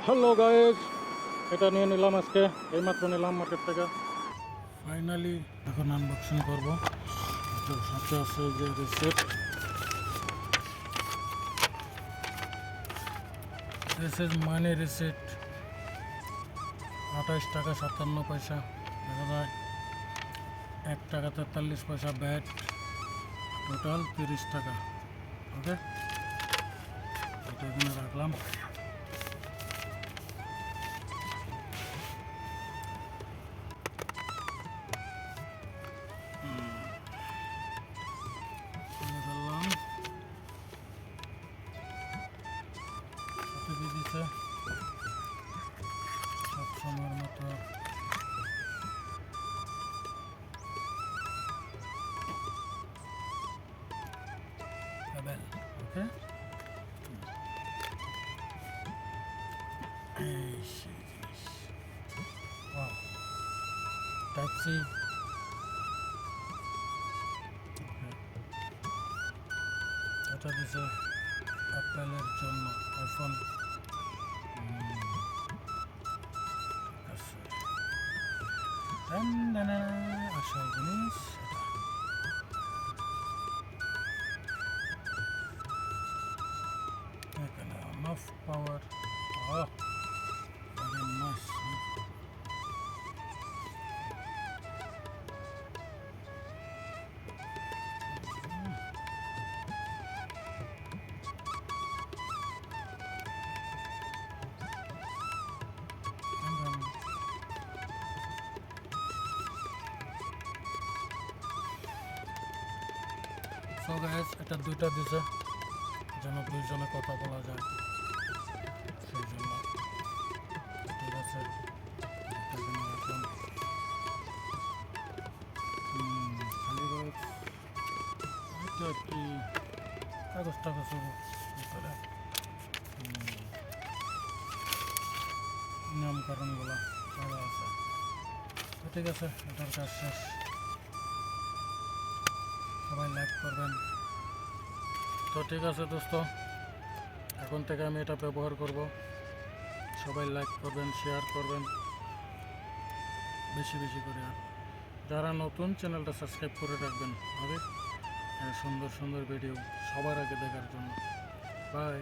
Hello guys, এটা নিয়ে নিলাম আজকে, এইমাত্র নিলাম মার্কেট থেকে। ফাইনালি এখন আনবক্সিং করবো। এটার সাথে আছে যে receipt, this is money receipt. 28 টাকা 57 পয়সা, দেখা যায় 1 টাকা 43 পয়সা ব্যাট, টোটাল 30 টাকা। ওকে, এটা এখানে রাখলাম। দিছে সবসময়ের মতো ওকে, এই সেই জিনিস। টাইপ সি, এটা দিছে অ্যাপেলের জন্য, আইফোন। আসল জিনিস এখানে on off power. Very nice. So guys, এটা দুইটা দিছে যেন দুইজনে কথা বলা যায়, সেই জন্য। ঠিক আছে, এখানে রাখলাম। খালি বক্স, এটা কি কাগজ টাগজ ভিতরে নামকরণগুলো দেওয়া আছে। তো ঠিক আছে, এটার কাজ শেষ। সবাই লাইক করবেন। তো ঠিক আছে দোস্ত, এখন থেকে আমি এটা ব্যবহার করব। সবাই লাইক করবেন, শেয়ার করবেন বেশি বেশি করে। আর যারা নতুন, চ্যানেলটা সাবস্ক্রাইব করে রাখবেন হবে সুন্দর সুন্দর ভিডিও সবার আগে দেখার জন্য। বাই।